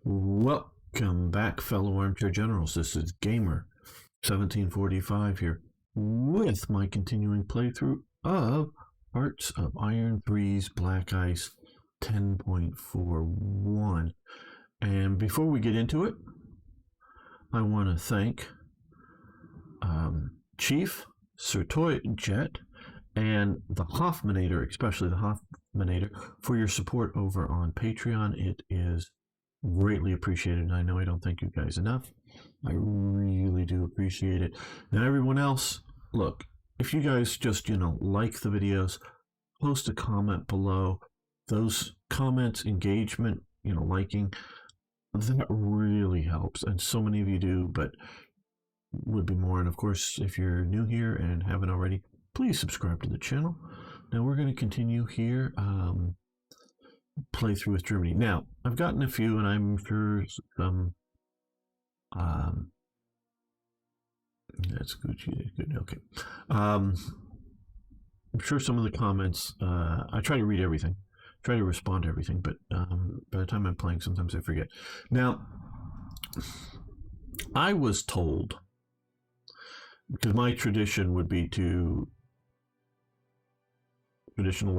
Welcome back, fellow armchair generals. This is Gamer 1745 here with my continuing playthrough of Hearts of Iron 3's Black Ice 10.41. And before we get into it, I want to thank Chief Sir Toy Jet and the Hoffmanator, especially the Hoffmanator, for your support over on Patreon. It is greatly appreciated, and I know I don't thank you guys enough. I really do appreciate it. Now, everyone else, look, if you guys just, like the videos, post a comment below. Those comments, engagement, liking, that really helps, and so many of you do, but would be more. And of course, if you're new here and haven't already, please subscribe to the channel. Now we're going to continue here, playthrough with Germany. Now, I've gotten a few, and I'm sure some, that's Gucci, good, okay. I'm sure some of the comments, I try to read everything, try to respond to everything, but by the time I'm playing, sometimes I forget. Now, I was told, because my traditional way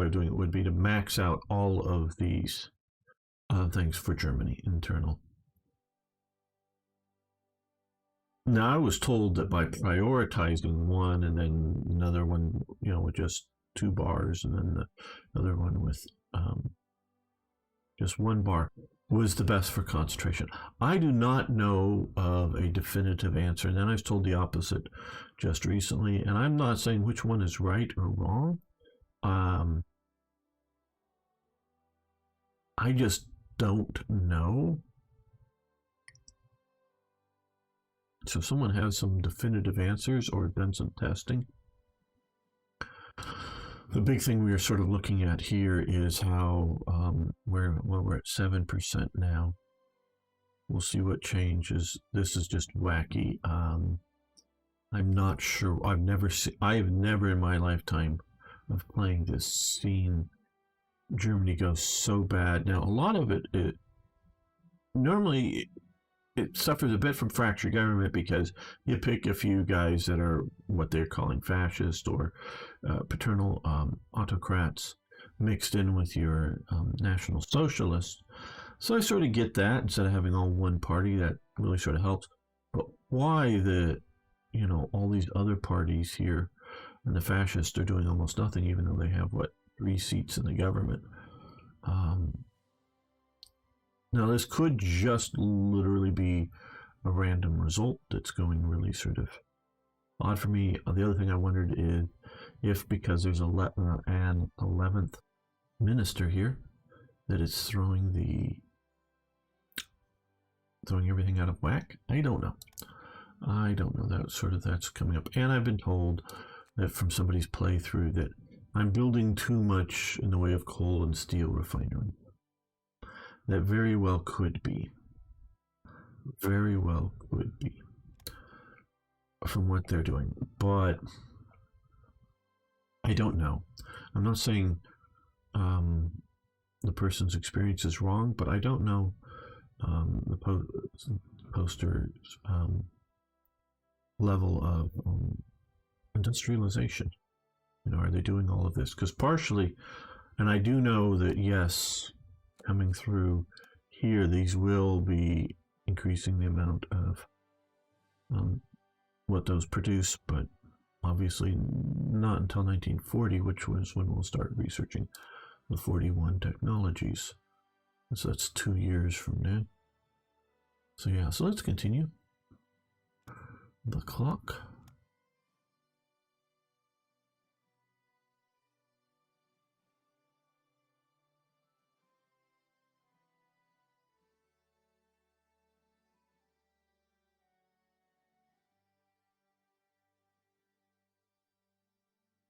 of doing it would be to max out all of these things for Germany internal. Now, I was told that by prioritizing one and then another one, with just 2 bars, and then the other one with just 1 bar, was the best for concentration. I do not know of a definitive answer, and then I was told the opposite just recently, and I'm not saying which one is right or wrong. I just don't know. So if someone has some definitive answers or done some testing. The big thing we are sort of looking at here is how we're at 7% now. We'll see what changes. This is just wacky. I'm not sure. I have never in my lifetime of playing this seen Germany go so bad. Now, a lot of it normally it suffers a bit from fractured government, because you pick a few guys that are what they're calling fascist or paternal autocrats mixed in with your national socialists. So I sort of get that, instead of having all one party. That really sort of helps. But why all these other parties here and the fascists are doing almost nothing, even though they have 3 seats in the government? Now, this could just literally be a random result that's going really sort of odd for me. The other thing I wondered is if, because there's an 11th minister here, that it's throwing everything out of whack. I don't know. That's coming up. And I've been told that from somebody's playthrough that I'm building too much in the way of coal and steel refinery. That very well could be. Very well could be. From what they're doing. But I don't know. I'm not saying the person's experience is wrong, but I don't know the poster's level of industrialization. Are they doing all of this? Because partially, and I do know that, yes, coming through here, these will be increasing the amount of what those produce, but obviously not until 1940, which was when we'll start researching the 41 technologies. So that's 2 years from now. So yeah, so let's continue. The clock.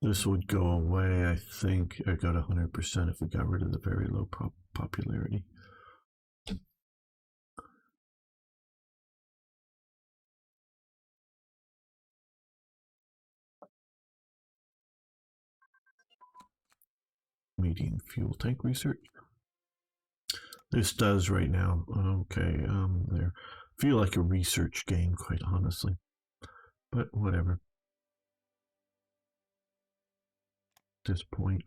This would go away, I think, or go to 100% if we got rid of the very low popularity. Medium fuel tank research. This does right now. Okay, there. Feel like a research game, quite honestly. But whatever. At this point,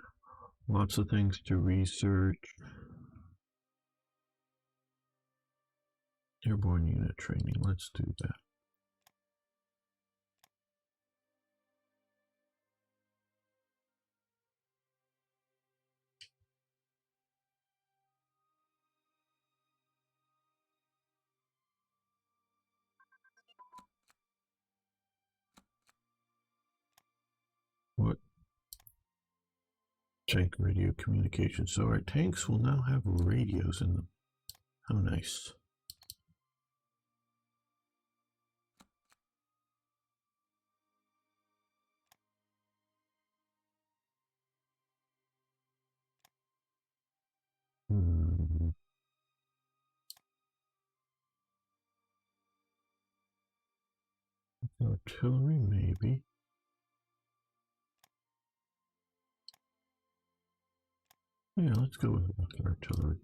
lots of things to research. Airborne unit training. Let's do that. What? Tank radio communication. So our tanks will now have radios in them. How nice. Hmm. Artillery, maybe. Yeah, let's go with rocket artillery.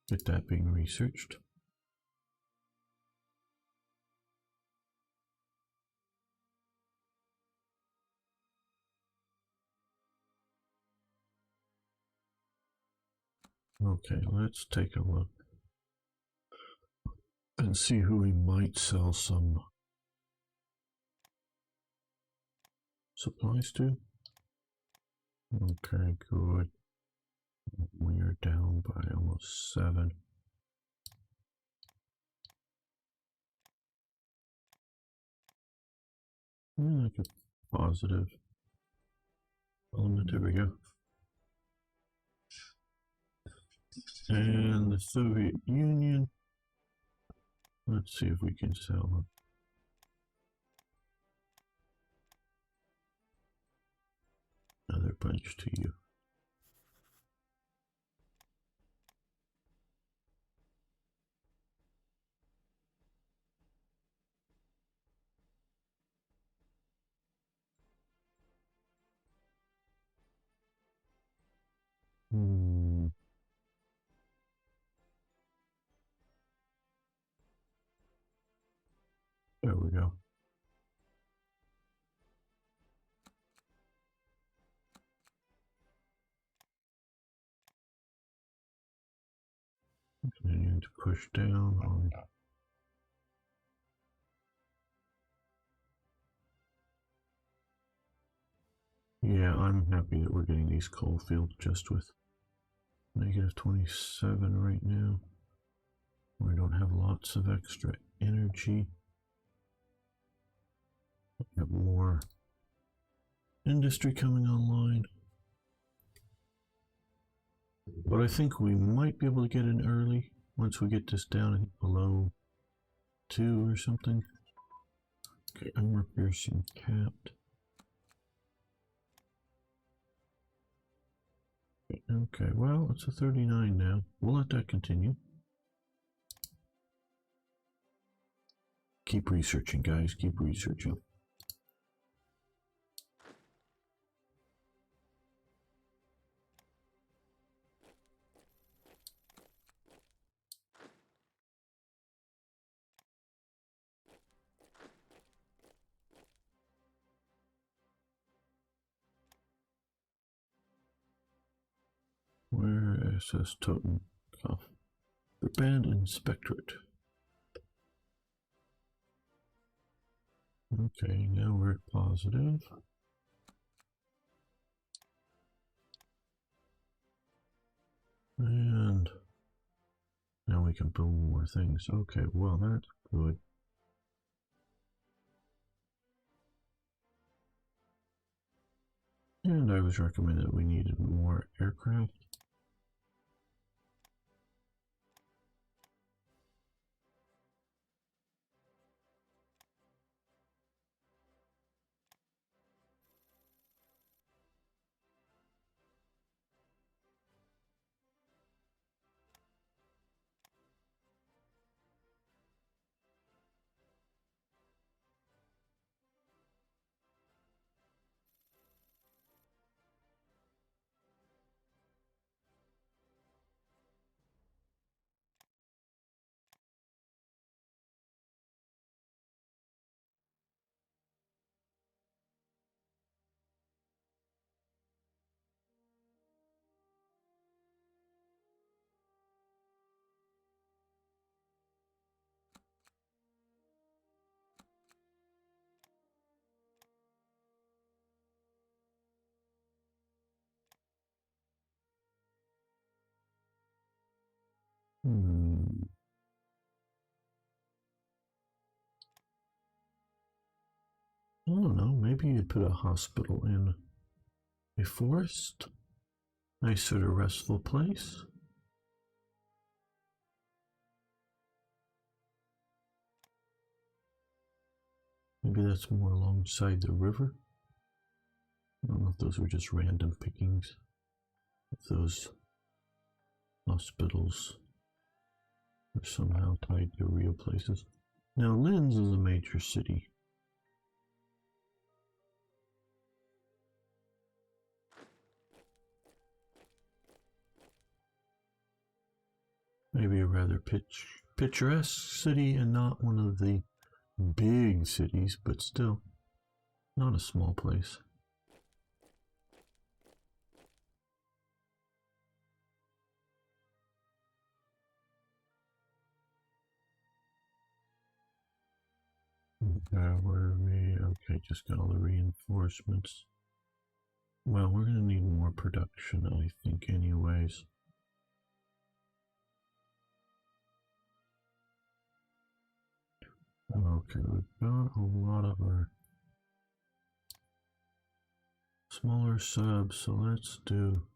Get that being researched. Okay, let's take a look and see who we might sell some supplies to. Okay, good. We are down by almost 7. Like a positive element. There we go. And the Soviet Union. Let's see if we can sell another bunch to you. Hmm. There we go. Continuing to push down on. Yeah, I'm happy that we're getting these coal fields just with negative 27 right now. We don't have lots of extra energy. We have more industry coming online. But I think we might be able to get in early once we get this down below 2 or something. Okay, armor piercing capped. Okay, well, it's a 39 now. We'll let that continue. Keep researching, guys. Keep researching. Where SS Totem Cuff? Riben Inspectorate. Okay, now we're at positive. And now we can build more things. Okay, well, that's good. And I was recommended that we needed more aircraft. I don't know, maybe you'd put a hospital in a forest. Nice sort of restful place. Maybe that's more alongside the river. I don't know if those were just random pickings. If those hospitals are somehow tied to real places. Now, Linz is a major city. Maybe a rather picturesque city and not one of the big cities, but still not a small place. Okay, just got all the reinforcements. Well, we're gonna need more production, I think, anyways. Okay, we've got a lot of our smaller subs, so let's do.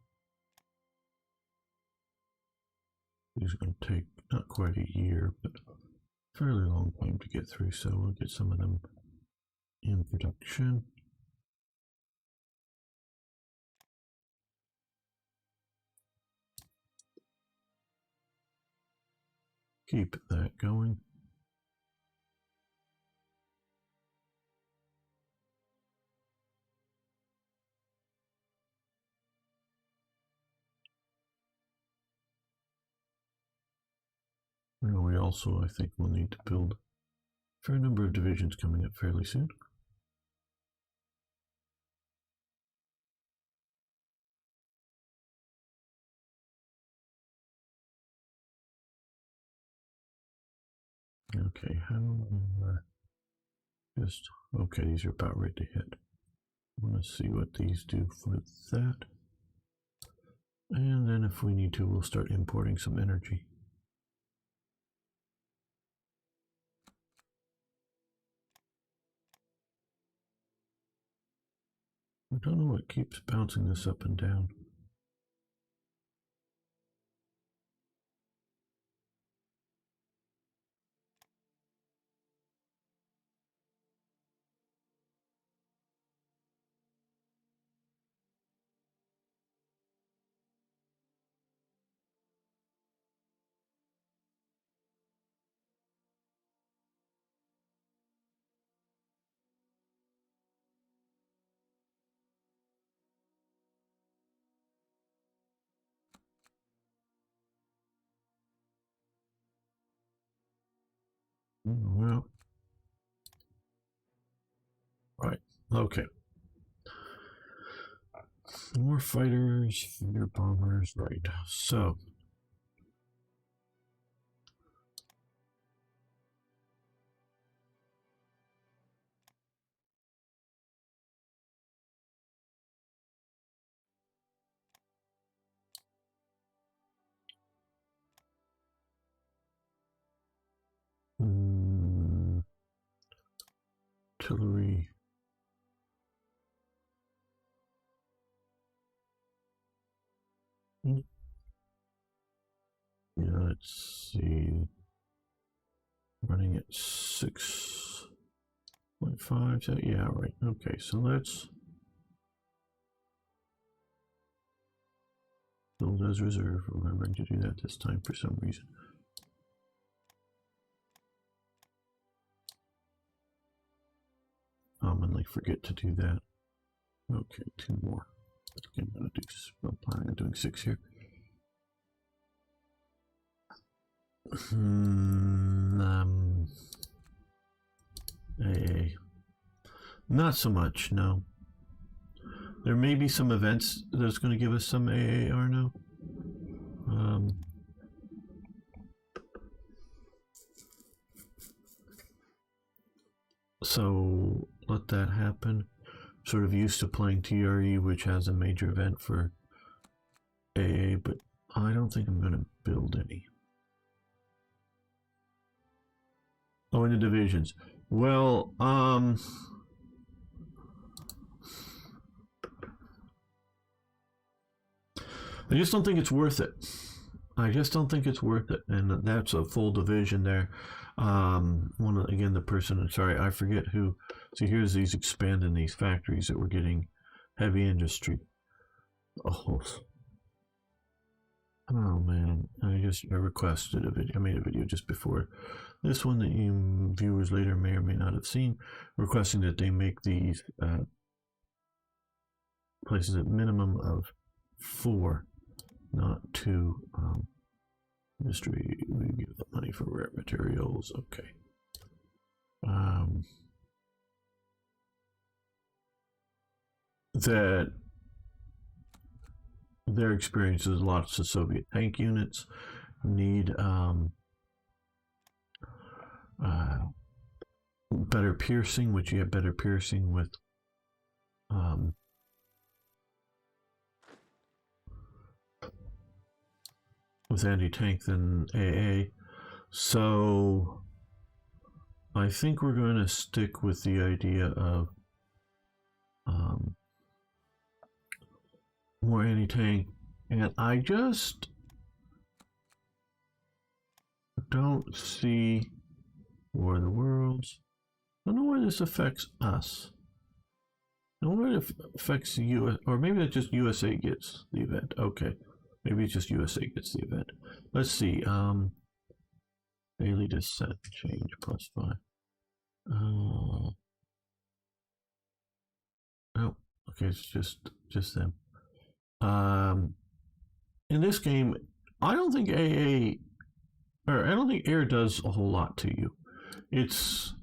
These are going to take not quite a year, but a fairly long time to get through, so we'll get some of them in production. Keep that going. We also, I think, will need to build a fair number of divisions coming up fairly soon. Okay, okay, these are about ready to hit. I want to see what these do for that. And then if we need to, we'll start importing some energy. I don't know what keeps bouncing this up and down. Well, right, okay. More fighters, fighter bombers, right. So, artillery. Yeah, let's see. Running at 6.5. So yeah, right. Okay, so let's build as reserve. Remembering to do that this time for some reason. Commonly forget to do that. Okay, 2 more. I'm gonna do. I'm planning on doing 6 here. AA. Not so much, no. There may be some events that's going to give us some AAR now. So let that happen. Sort of used to playing TRE, which has a major event for AA, but I don't think I'm going to build any. into divisions. Well, I just don't think it's worth it. I just don't think it's worth it, and that's a full division there. Again, the person. Sorry, I forget who. See, here's these expanding these factories that we're getting heavy industry. Oh, oh man! I requested a video. I made a video just before this one that you viewers later may or may not have seen, requesting that they make these places at minimum of 4, not 2. Industry, we give the money for rare materials. Okay. That their experience is lots of Soviet tank units need better piercing, which you have better piercing with anti-tank than AA. So I think we're going to stick with the idea of more anti-tank, and I just don't see War of the Worlds. I don't know where this affects us. I don't know where it affects US, or maybe it's just USA gets the event. Okay, maybe it's just USA gets the event. Let's see. Daily descent change +5. Oh, okay, it's just them. In this game, I don't think AA, or I don't think air does a whole lot to you. It's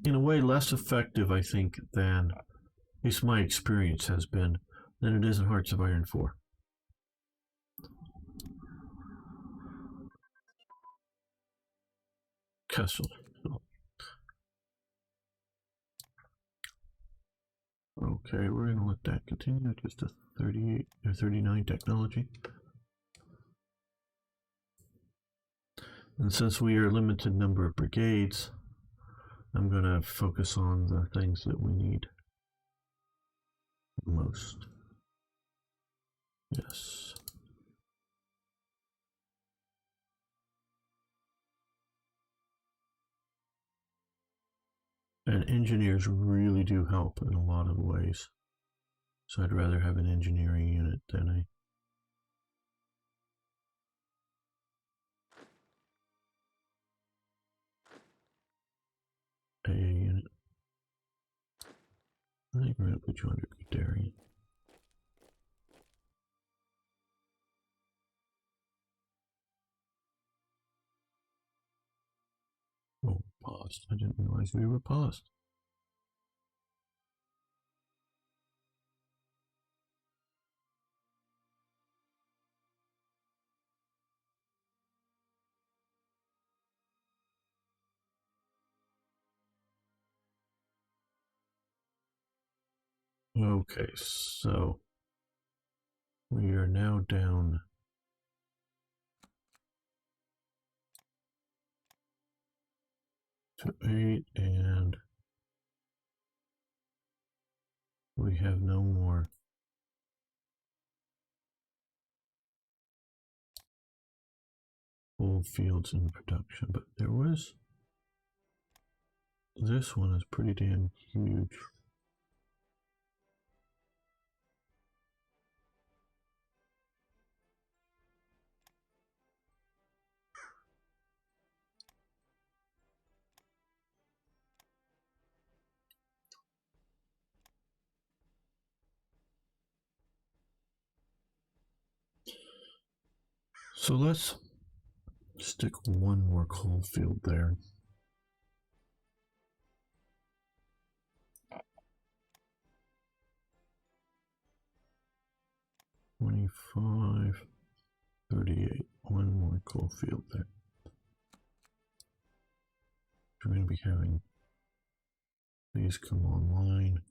in a way less effective, I think, than at least my experience has been, than it is in Hearts of Iron 4. Kessel. Okay, we're going to let that continue. Just a 38 or 39 technology. And since we are a limited number of brigades, I'm going to focus on the things that we need most. Yes. And engineers really do help in a lot of ways. So I'd rather have an engineering unit than a AA unit. I think we're going to put you under Guderian. Oh, paused. I didn't realize we were paused. Okay, so we are now down to 8, and we have no more full fields in production, but there was, this one is pretty damn huge. So let's stick one more coal field there. $25, $38. One more coal field there. We're going to be having these come online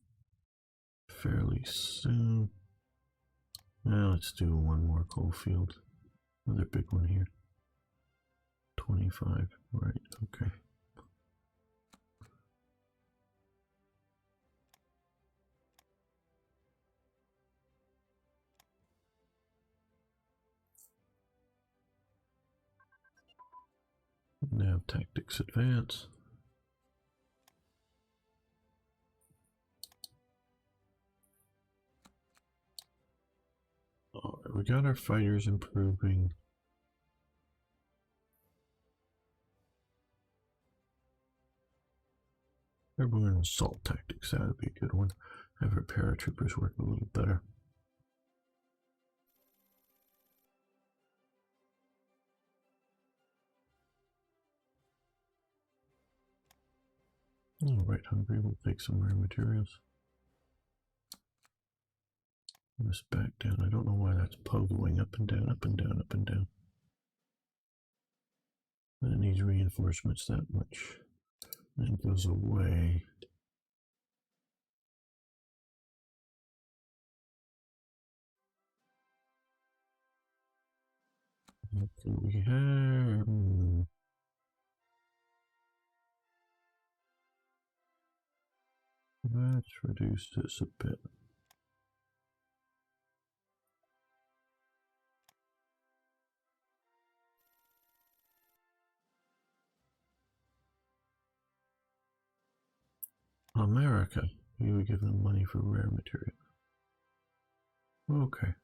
fairly soon. Now let's do one more coal field. Another big one here. 25, right, okay. Nav tactics advance. All right, we got our fighters improving. Airborne assault tactics, that would be a good one. Have our paratroopers work a little better. All right, Hungary, we'll take some rare materials. This back down. I don't know why that's pogoing up and down, up and down, up and down. And it needs reinforcements that much. Then it goes away. What can we have? Let's reduce this a bit. America. You would give them money for rare material. Okay.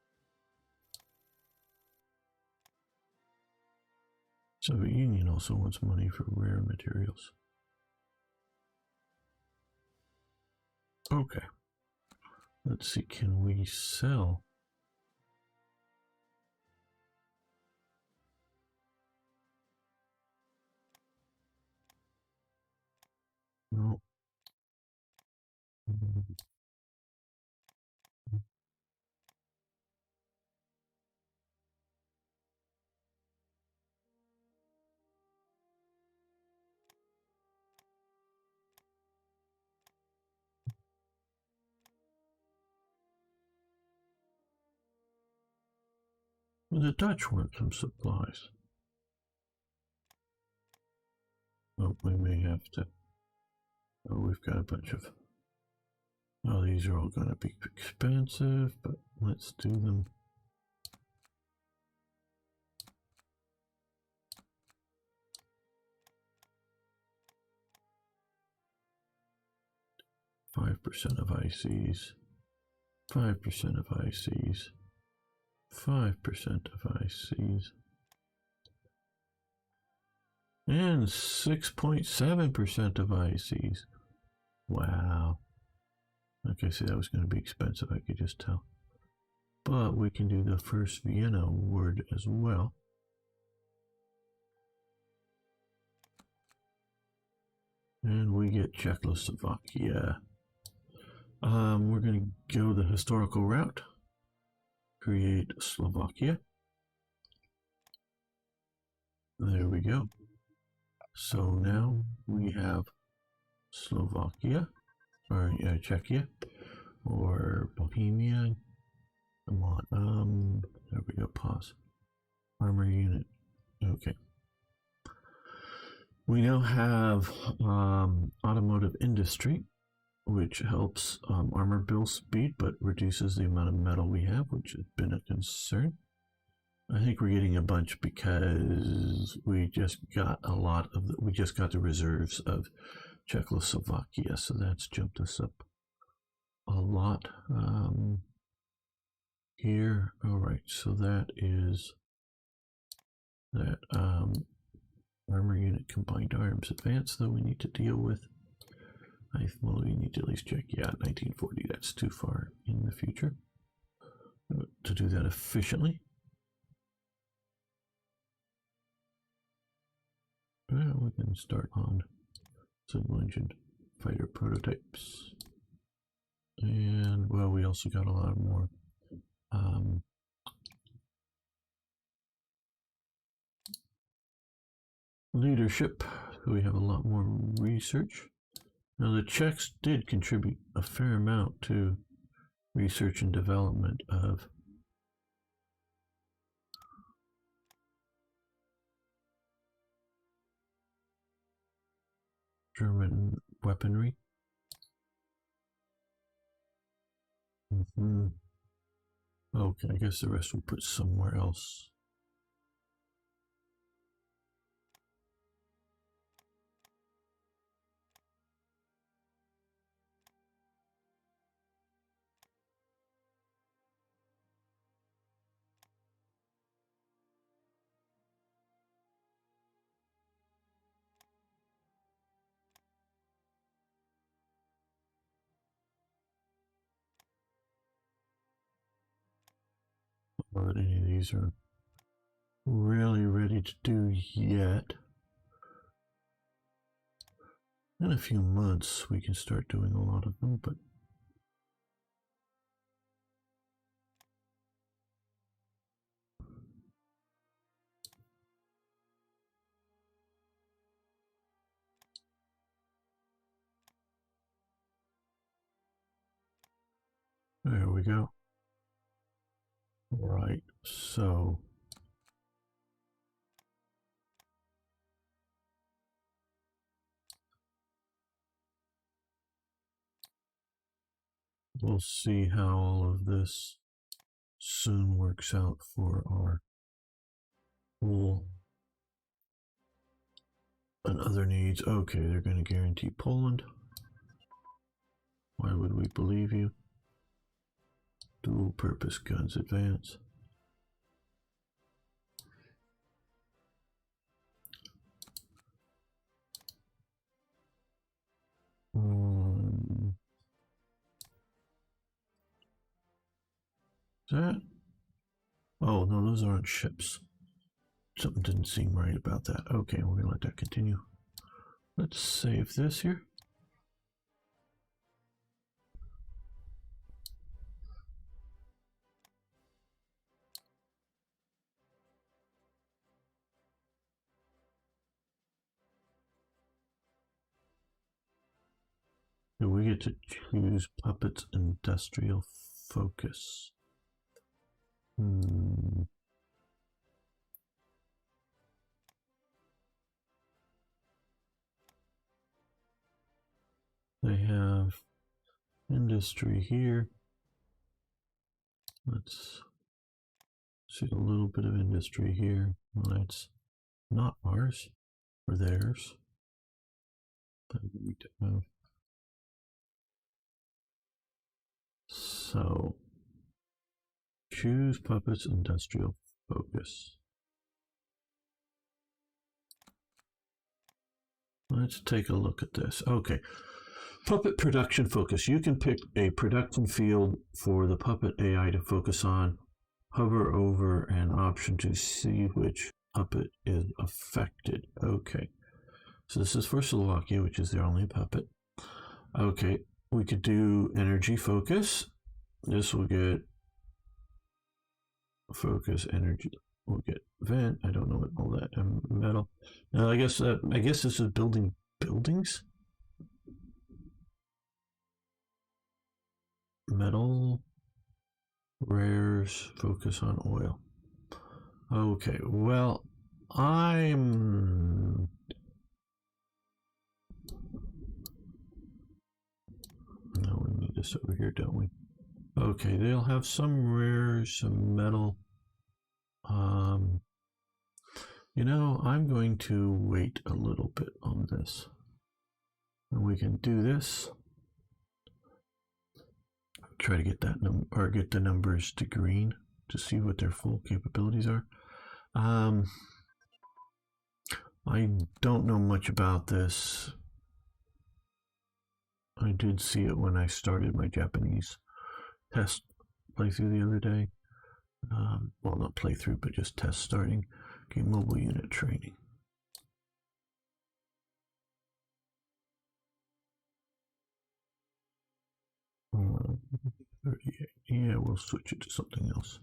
Soviet Union also wants money for rare materials. Okay. Let's see, can we sell? No. Well, the Dutch want some supplies. Oh, we may have to. Oh, we've got a bunch of. Oh, these are all going to be expensive, but let's do them. %5 of ICs, 5% of ICs, 5% of ICs, and 6.7% of ICs. Wow. Okay, see, that was going to be expensive, I could just tell. But we can do the first Vienna award as well. And we get Czechoslovakia. We're going to go the historical route. Create Slovakia. There we go. So now we have Slovakia, or Czechia, or Bohemia. Come on. There we go. Pause. Armor unit. Okay. We now have automotive industry, which helps armor build speed, but reduces the amount of metal we have, which has been a concern. I think we're getting a bunch because we just got a lot of we just got the reserves of Czechoslovakia, so that's jumped us up a lot here. All right, so that is that armor unit combined arms advance, though we need to deal with. Well, we need to at least check. Yeah, 1940. That's too far in the future to do that efficiently. Well, we can start on civil engine fighter prototypes. And, well, we also got a lot more leadership. So we have a lot more research. Now, the Czechs did contribute a fair amount to research and development of German weaponry. Okay, I guess the rest we'll put somewhere else. that any of these are really ready to do yet. In a few months, we can start doing a lot of them, but there we go. Right, so we'll see how all of this soon works out for our pool and other needs. Okay, they're going to guarantee Poland. Why would we believe you? Dual purpose guns advance. That? Oh, no, those aren't ships. Something didn't seem right about that. Okay, we're going to let that continue. Let's save this here. Do we get to choose puppets industrial focus? They have industry here. Let's see a little bit of industry here. Well, that's not ours or theirs. That we need to have. So choose puppets industrial focus. Let's take a look at this. Okay. Puppet production focus. You can pick a production field for the puppet AI to focus on. Hover over an option to see which puppet is affected. Okay. So this is for Slovakia, which is their only puppet. Okay. We could do energy focus. This will get focus energy. We'll get vent. I don't know what all that metal. Now I guess this is building buildings. Metal rares focus on oil. Okay, well, no, we need this over here, don't we? Okay, they'll have some rares, some metal. I'm going to wait a little bit on this. And we can do this. Try to get that get the numbers to green to see what their full capabilities are. I don't know much about this. I did see it when I started my Japanese test playthrough the other day. Well, not playthrough, but just test starting. Okay, mobile unit training. Uh, 38. Yeah, we'll switch it to something else.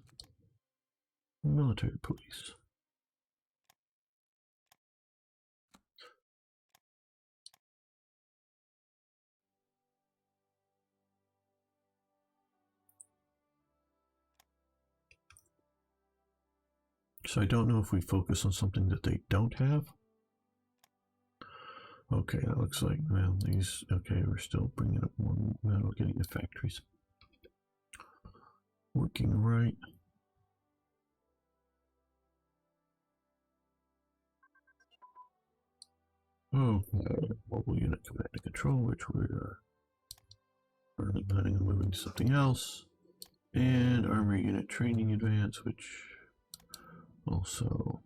Military police. So I don't know if we focus on something that they don't have. Okay, that looks like, well, these, okay, we're still bringing up more metal, getting the factories working right. Oh, mobile unit command and control, which we are currently planning on moving to something else. And armor unit training advance, which also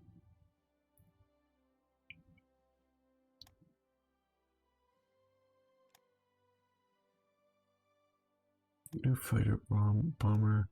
new fighter bomber.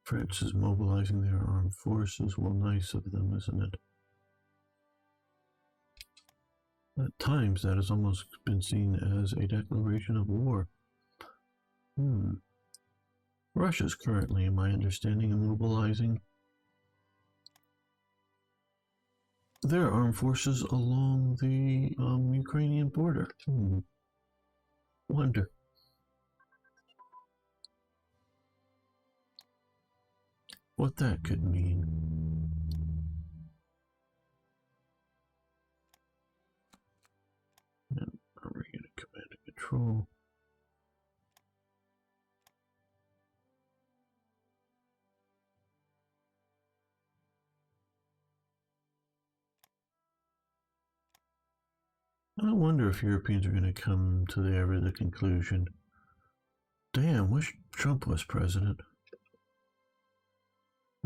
France is mobilizing their armed forces. Well, nice of them, isn't it? At times, that has almost been seen as a declaration of war. Russia's currently, in my understanding, mobilizing their armed forces along the Ukrainian border. Wonder. What that could mean. And are we going to command and control? I wonder if Europeans are going to come to the conclusion, damn, wish Trump was president.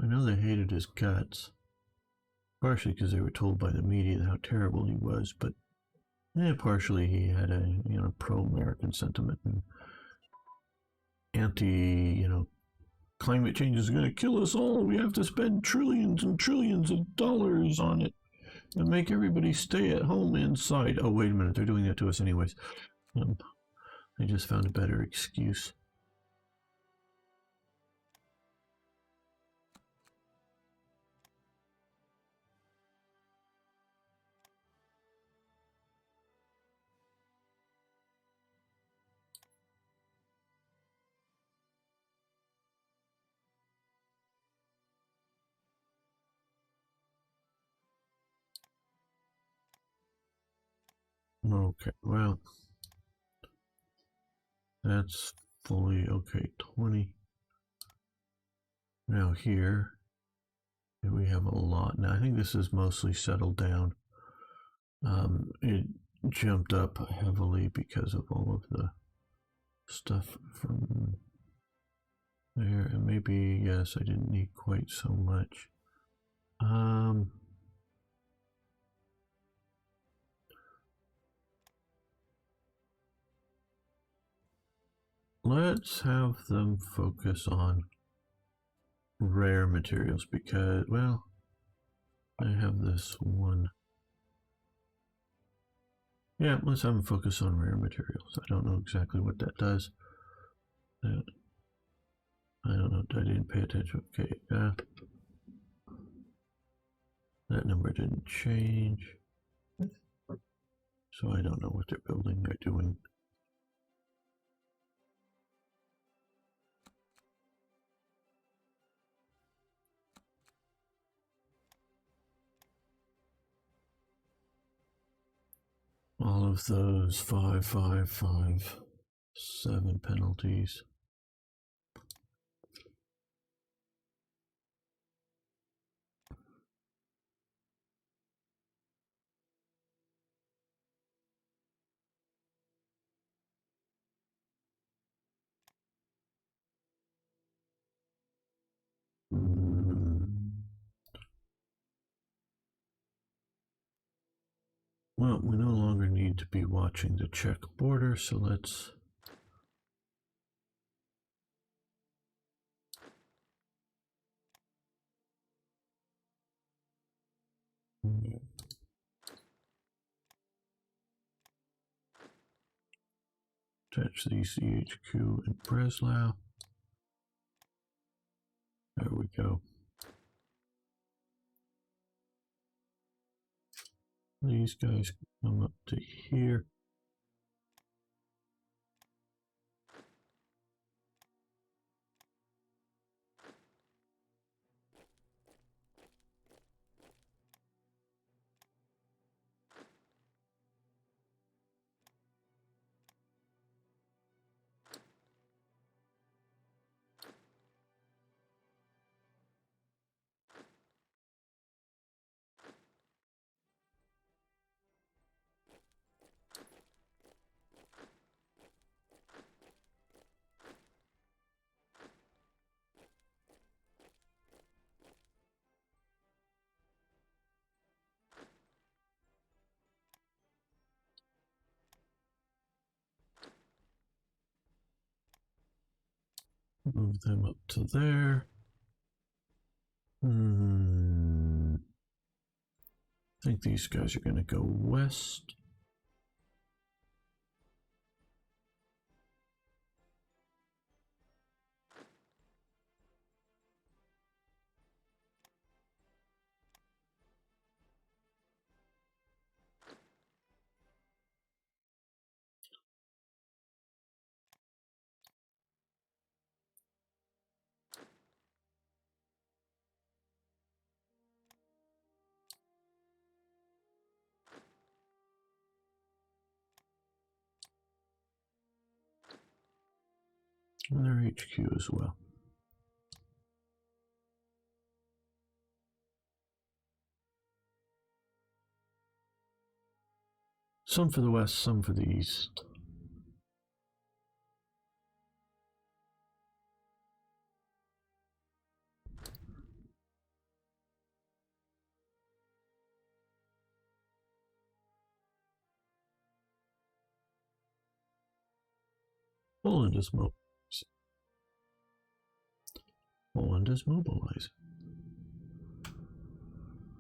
I know they hated his guts, partially because they were told by the media how terrible he was, but partially he had a pro-American sentiment and anti climate change is going to kill us all. We have to spend trillions and trillions of dollars on it and make everybody stay at home inside. Oh, wait a minute, they're doing that to us anyways. I just found a better excuse. Okay, well, that's fully okay. 20. Now here we have a lot. Now I think this is mostly settled down. It jumped up heavily because of all of the stuff from there, and maybe, yes, I didn't need quite so much. Let's have them focus on rare materials because, well, I have this one. Yeah, let's have them focus on rare materials. I don't know exactly what that does. I don't know. I didn't pay attention. Okay. That number didn't change. So I don't know what they're building. They're doing. All of those 5, 5, 5, 7 penalties. Well, we no longer need to be watching the Czech border, so let's attach the CHQ in Breslau. There we go. These guys come up to here. Move them up to there. I think these guys are going to go west. And their HQ as well. Some for the west, some for the east. Poland is mobilizing. Poland is mobilizing.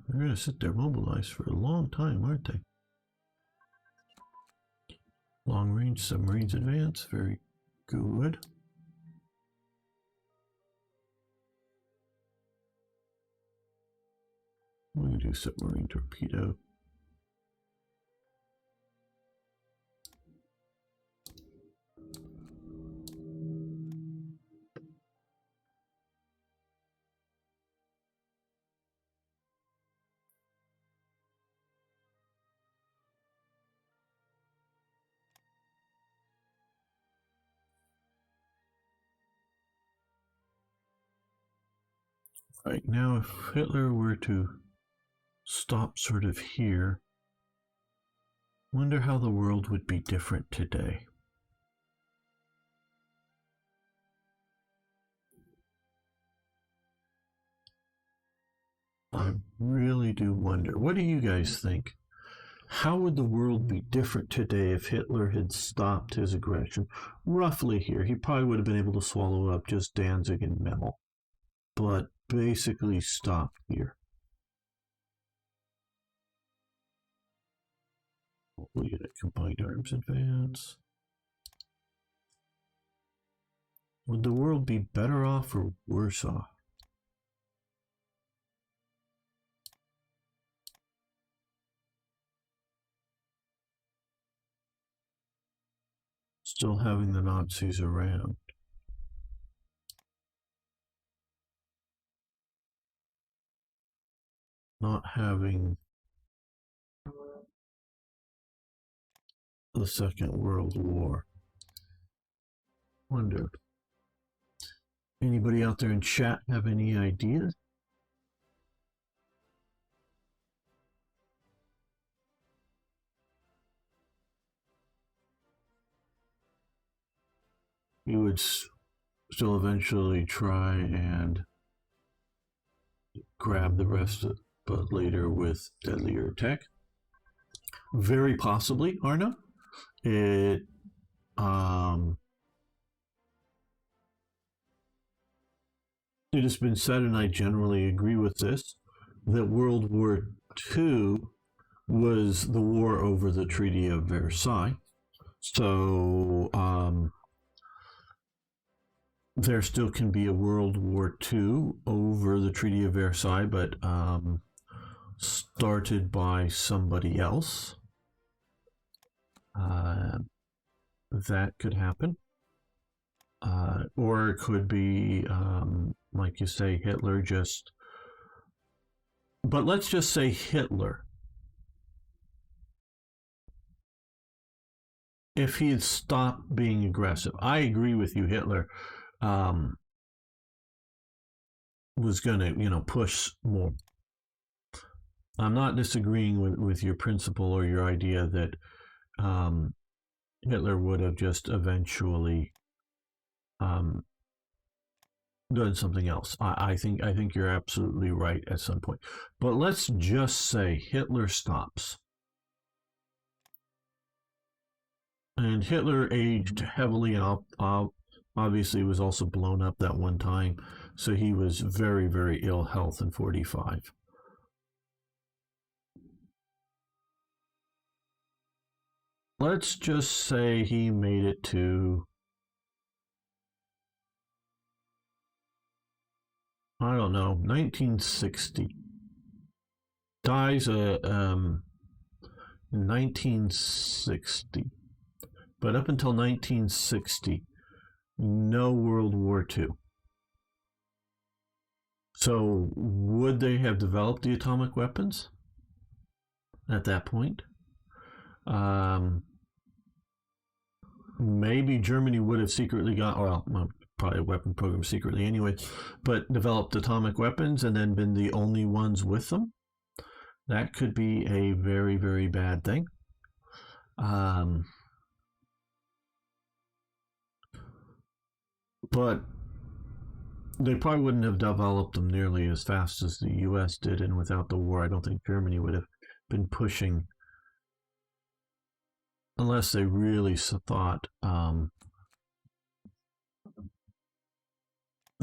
They're going to sit there mobilized for a long time, aren't they? Long range submarines advance. Very good. We're going to do submarine torpedo. Right now, if Hitler were to stop sort of here, wonder how the world would be different today. I really do wonder. What do you guys think? How would the world be different today if Hitler had stopped his aggression? Roughly here, he probably would have been able to swallow up just Danzig and Memel, but basically stop here. We'll get a combined arms advance. Would the world be better off or worse off? Still having the Nazis around. Not having the Second World War. Wonder. Anybody out there in chat have any ideas? You would still eventually try and grab the rest of, but later with deadlier tech. Very possibly, Arno. It has been said, and I generally agree with this, that World War II was the war over the Treaty of Versailles. So there still can be a World War II over the Treaty of Versailles, but started by somebody else. That could happen. Or it could be, like you say, Hitler just... But let's just say Hitler. If he had stopped being aggressive. I agree with you, Hitler was going to, push more. I'm not disagreeing with your principle or your idea that Hitler would have just eventually done something else. I think you're absolutely right at some point. But let's just say Hitler stops. And Hitler aged heavily and obviously was also blown up that one time. So he was very, very ill health in 45. Let's just say he made it to, I don't know, 1960. Dies in 1960. But up until 1960, no World War II. So would they have developed the atomic weapons at that point? Maybe Germany would have secretly got, well, probably a weapon program secretly anyway, but developed atomic weapons and then been the only ones with them. That could be a very, very bad thing. But they probably wouldn't have developed them nearly as fast as the US did, and without the war, I don't think Germany would have been pushing, unless they really thought the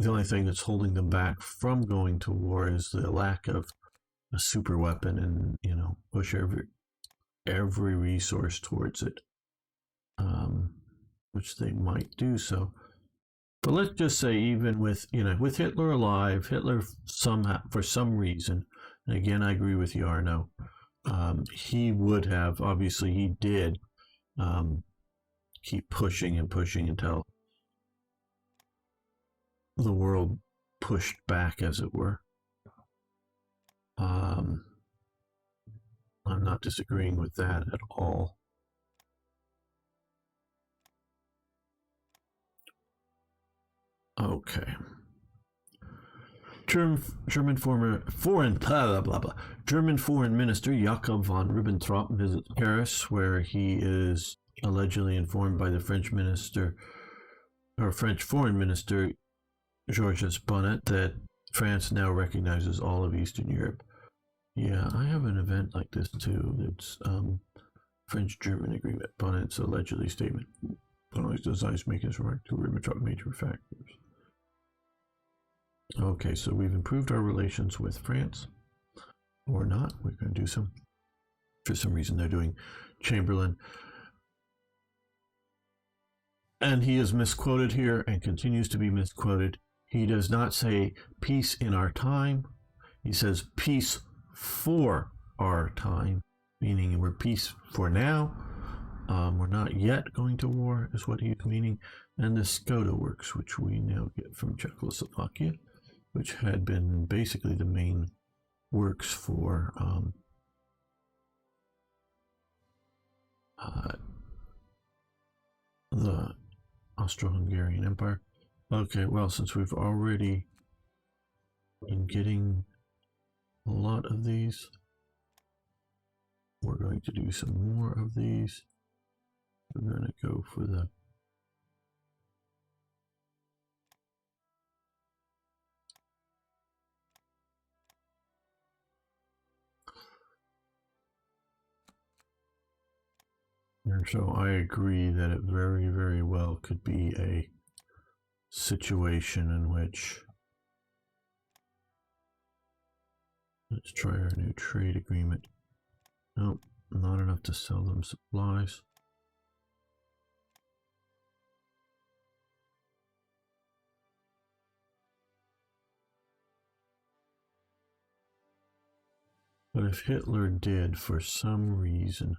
only thing that's holding them back from going to war is the lack of a super weapon, and push every resource towards it, which they might do so. But let's just say, even with Hitler alive, Hitler somehow, for some reason, and again I agree with you, Arno, he would have, obviously he did, keep pushing and pushing until the world pushed back, as it were. I'm not disagreeing with that at all. Okay. German foreign minister Jakob von Ribbentrop visits Paris, where he is allegedly informed by the French foreign minister Georges Bonnet that France now recognizes all of Eastern Europe. Yeah, I have an event like this too. It's French-German agreement. Bonnet's allegedly statement. Bonnet decides to make his remark to Ribbentrop major factors. Okay, so we've improved our relations with France, or not. We're going to do some. For some reason, they're doing Chamberlain. And he is misquoted here and continues to be misquoted. He does not say peace in our time. He says peace for our time, meaning we're peace for now. We're not yet going to war, is what he's meaning. And the Skoda works, which we now get from Czechoslovakia, which had been basically the main works for the Austro-Hungarian Empire. Okay, well, since we've already been getting a lot of these, we're going to do some more of these. We're going to go for the so I agree that it very, very well could be a situation in which, let's try our new trade agreement. Nope, not enough to sell them supplies. But if Hitler did, for some reason,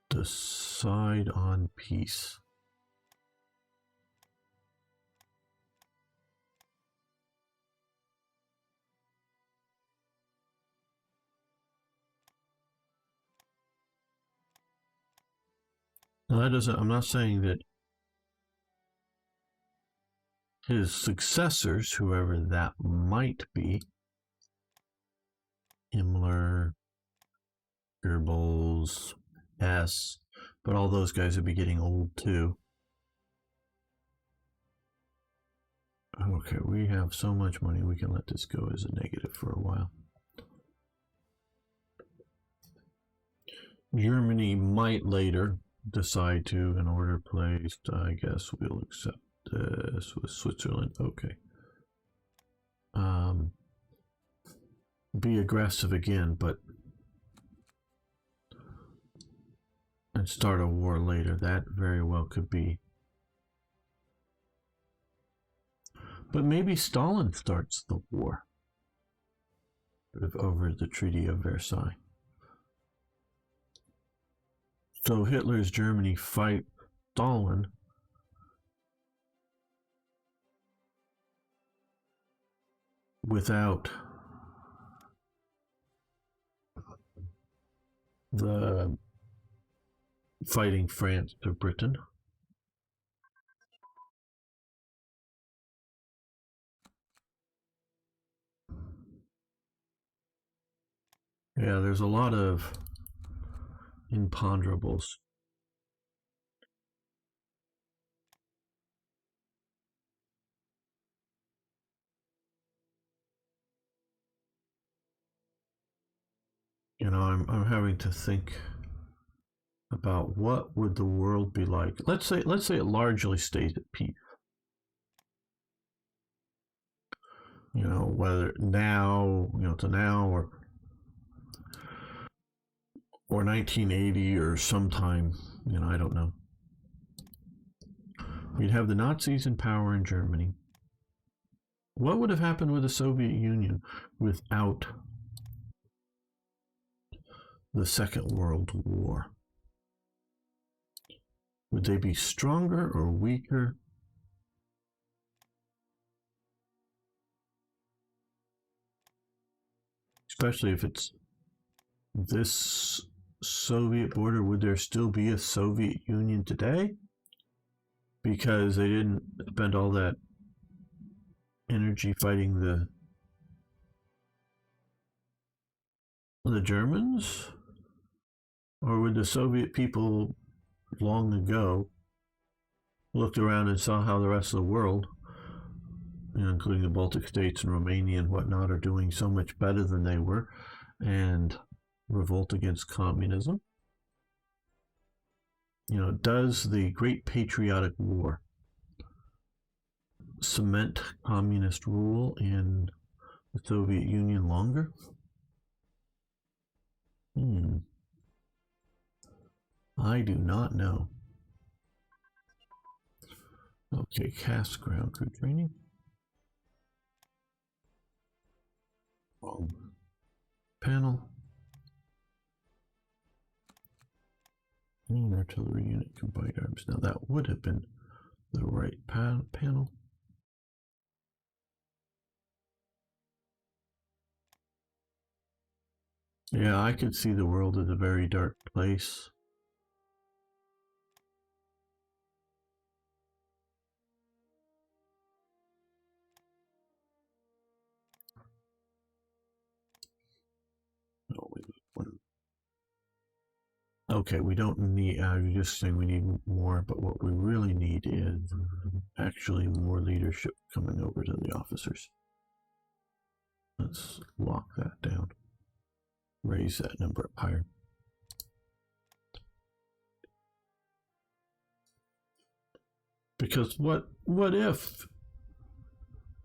decide on peace, now that doesn't, I'm not saying that his successors, whoever that might be, Himmler, Goebbels, S, but all those guys would be getting old too. Okay, we have so much money, we can let this go as a negative for a while. Germany might later decide to, in order placed, I guess we'll accept this with Switzerland. Okay. Be aggressive again, but and start a war later. That very well could be. But maybe Stalin starts the war over the Treaty of Versailles. So Hitler's Germany fight Stalin without the fighting France or Britain. Yeah, there's a lot of imponderables. You know, I'm having to think about what would the world be like. Let's say it largely stays at peace. You know, whether now, to now or 1980 or sometime, I don't know. We'd have the Nazis in power in Germany. What would have happened with the Soviet Union without the Second World War? Would they be stronger or weaker? Especially if it's this Soviet border, would there still be a Soviet Union today? Because they didn't spend all that energy fighting the Germans? Or would the Soviet people long ago looked around and saw how the rest of the world, including the Baltic states and Romania and whatnot, are doing so much better than they were, and revolt against communism? Does the Great Patriotic War cement communist rule in the Soviet Union longer? I do not know. Okay, cast ground crew training. Wrong panel. Artillery unit combined arms. Now that would have been the right panel. Yeah, I could see the world as a very dark place. Oh, wait, one. Okay, we don't need, you're just saying we need more, but what we really need is actually more leadership coming over to the officers. Let's lock that down. Raise that number up higher. Because what if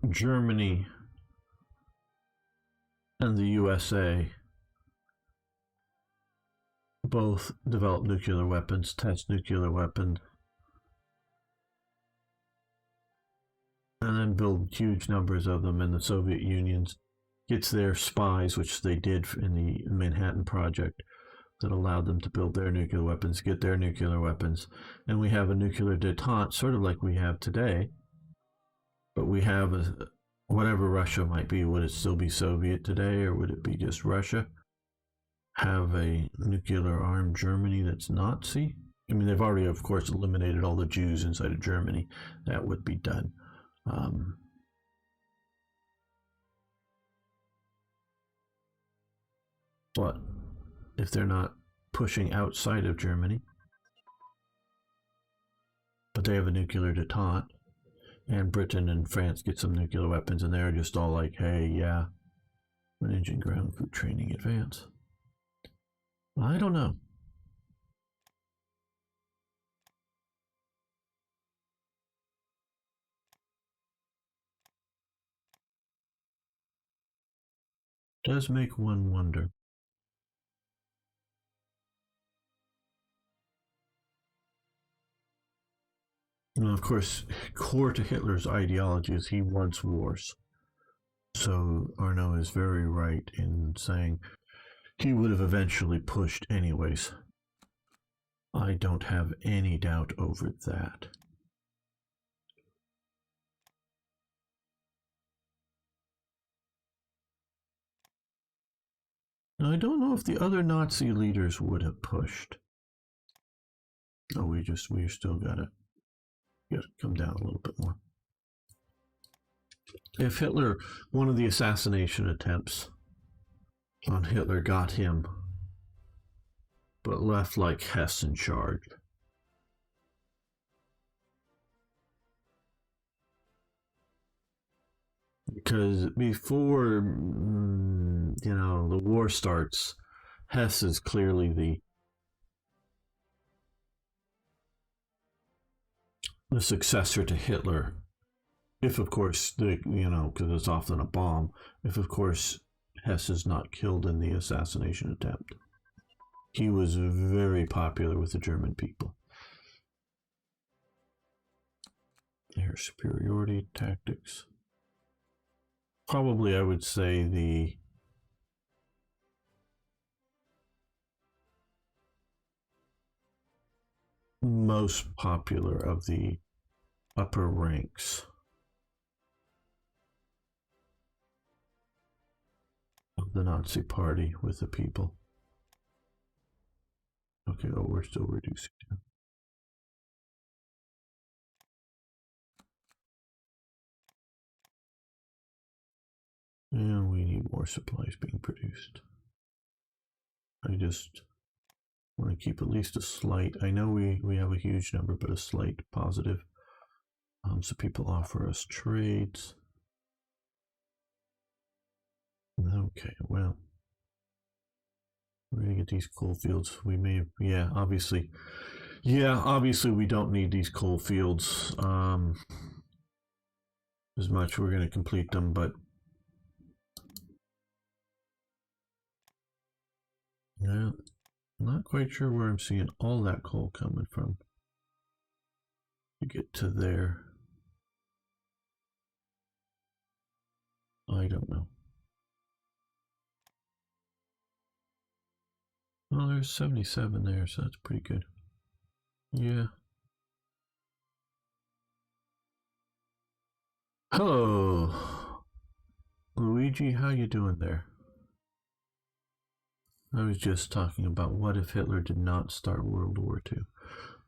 Germany and the USA both develop nuclear weapons, test nuclear weapons, and then build huge numbers of them, and the Soviet Union gets their spies, which they did in the Manhattan Project, that allowed them to build their nuclear weapons, get their nuclear weapons, and we have a nuclear detente, sort of like we have today, but we have whatever Russia might be. Would it still be Soviet today, or would it be just Russia? Have a nuclear armed Germany that's Nazi? I mean, they've already, of course, eliminated all the Jews inside of Germany. That would be done. But if they're not pushing outside of Germany, but they have a nuclear detente, and Britain and France get some nuclear weapons, and they're just all like, hey, yeah, an engine ground crew training advance. I don't know. Does make one wonder. And of course, core to Hitler's ideology is he wants wars. So Arno is very right in saying he would have eventually pushed anyways. I don't have any doubt over that. Now, I don't know if the other Nazi leaders would have pushed. Oh, we still gotta come down a little bit more. If Hitler, one of the assassination attempts on Hitler got him, but left like Hess in charge. Because before, the war starts, Hess is clearly the successor to Hitler. If, of course, because it's often a bomb, if, of course, Hess is not killed in the assassination attempt. He was very popular with the German people. Air superiority tactics. Probably, I would say, the most popular of the upper ranks of the Nazi party with the people. Okay, oh, we're still reducing. And we need more supplies being produced. I just want to keep at least a slight, I know we have a huge number, but a slight positive. So people offer us trades. Okay, well, we're gonna get these coal fields. We may have, obviously we don't need these coal fields as much. We're gonna complete them, but yeah, not quite sure where I'm seeing all that coal coming from to get to there. I don't know. Well, there's 77 there, so that's pretty good. Yeah. Hello, Luigi. How you doing there? I was just talking about what if Hitler did not start World War II.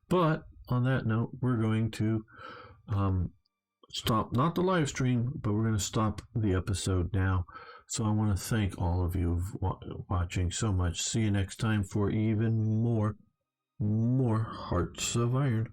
But on that note, we're going to stop, not the live stream, but we're going to stop the episode now. So I want to thank all of you watching so much. See you next time for even more Hearts of Iron.